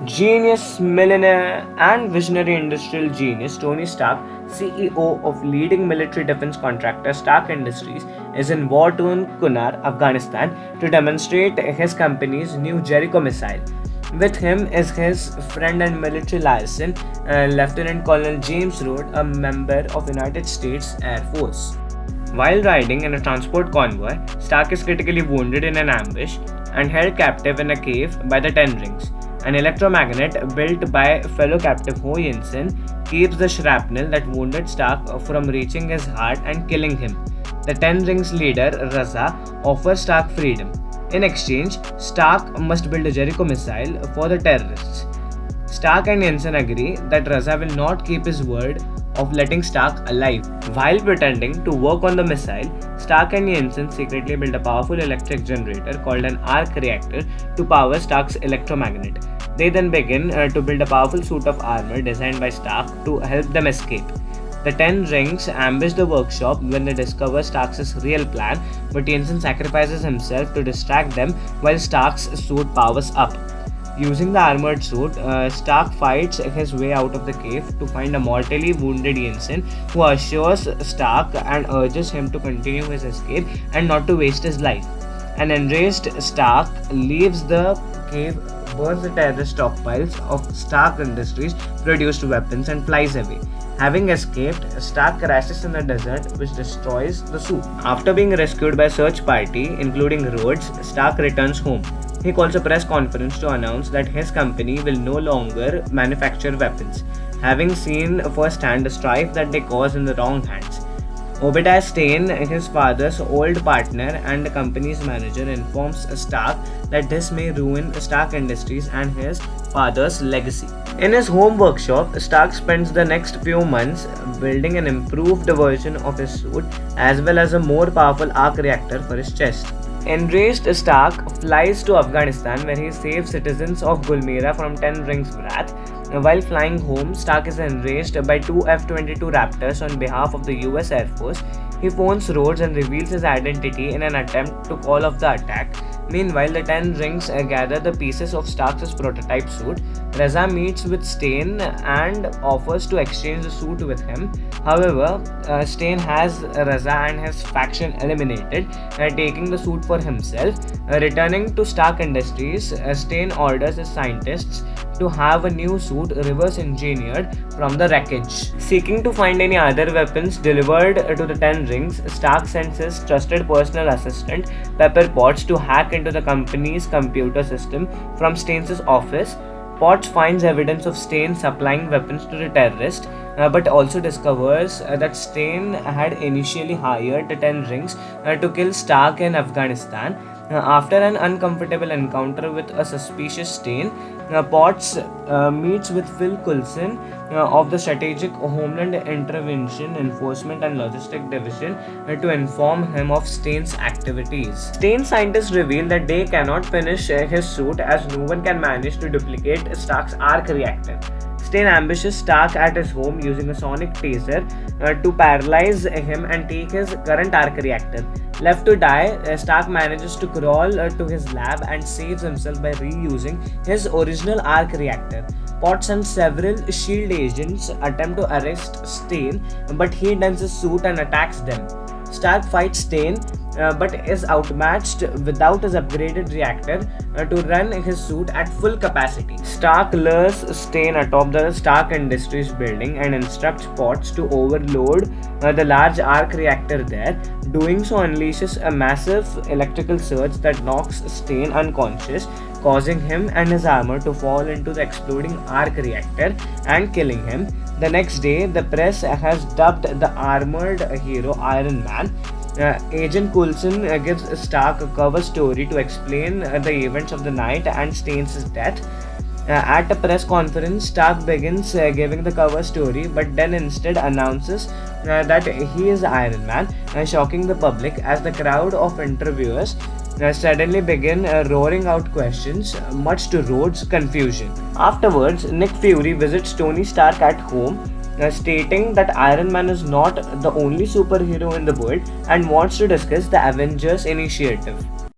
Genius, millionaire, and visionary industrial genius Tony Stark, CEO of leading military defense contractor Stark Industries, is in war-torn Kunar, Afghanistan, to demonstrate his company's new Jericho missile. With him is his friend and military liaison, Lieutenant Colonel James Rhodes, a member of United States Air Force. While riding in a transport convoy, Stark is critically wounded in an ambush and held captive in a cave by the Ten Rings. An electromagnet built by fellow captive Ho Yinsen keeps the shrapnel that wounded Stark from reaching his heart and killing him. The Ten Rings leader, Raza, offers Stark freedom. In exchange, Stark must build a Jericho missile for the terrorists. Stark and Yinsen agree that Raza will not keep his word of letting Stark alive. While pretending to work on the missile, Stark and Yinsen secretly build a powerful electric generator called an arc reactor to power Stark's electromagnet. They then begin to build a powerful suit of armor designed by Stark to help them escape. The Ten Rings ambush the workshop when they discover Stark's real plan, but Yinsen sacrifices himself to distract them while Stark's suit powers up. Using the armored suit, Stark fights his way out of the cave to find a mortally wounded Yinsen, who assures Stark and urges him to continue his escape and not to waste his life. An enraged Stark leaves the cave, burns the terrorist stockpiles of Stark Industries produced weapons, and flies away. Having escaped, Stark crashes in the desert, which destroys the suit. After being rescued by a search party, including Rhodes, Stark returns home. He calls a press conference to announce that his company will no longer manufacture weapons, having seen firsthand the strife that they cause in the wrong hands. Obadiah Stane, his father's old partner and the company's manager, informs Stark that this may ruin Stark Industries and his father's legacy. In his home workshop, Stark spends the next few months building an improved version of his suit as well as a more powerful arc reactor for his chest. Enraged, Stark flies to Afghanistan where he saves citizens of Gulmira from Ten Rings' wrath. While flying home, Stark is enraged by two F-22 Raptors on behalf of the US Air Force. He phones Rhodes and reveals his identity in an attempt to call off the attack. Meanwhile, the Ten Rings gather the pieces of Stark's prototype suit. Raza meets with Stane and offers to exchange the suit with him. However, Stane has Raza and his faction eliminated, taking the suit for himself. Returning to Stark Industries, Stane orders his scientists to have a new suit reverse engineered from the wreckage. Seeking to find any other weapons delivered to the Ten Rings, Stark sends his trusted personal assistant Pepper Potts to hack into the company's computer system from Stane's office. Potts finds evidence of Stane supplying weapons to the terrorist, but also discovers that Stane had initially hired the Ten Rings to kill Stark in Afghanistan. After an uncomfortable encounter with a suspicious Stane, Potts meets with Phil Coulson of the Strategic Homeland Intervention Enforcement and Logistic Division to inform him of Stane's activities. Stane scientists reveal that they cannot finish his suit as no one can manage to duplicate Stark's arc reactor. Stane ambushes Stark at his home using a sonic taser to paralyze him and take his current arc reactor. Left to die, Stark manages to crawl to his lab and saves himself by reusing his original arc reactor. Potts and several SHIELD agents attempt to arrest Stane, but he dons his suit and attacks them. Stark fights Stane, but is outmatched without his upgraded reactor to run his suit at full capacity. Stark lures Stane atop the Stark Industries building and instructs Potts to overload the large arc reactor there. Doing so unleashes a massive electrical surge that knocks Stane unconscious, causing him and his armor to fall into the exploding arc reactor and killing him. The next day, the press has dubbed the armored hero Iron Man. Agent Coulson gives Stark a cover story to explain the events of the night and Stane's death. At a press conference, Stark begins giving the cover story, but then instead announces that he is Iron Man, shocking the public as the crowd of interviewers suddenly begin roaring out questions, much to Rhodes' confusion. Afterwards, Nick Fury visits Tony Stark at home, stating that Iron Man is not the only superhero in the world and wants to discuss the Avengers Initiative.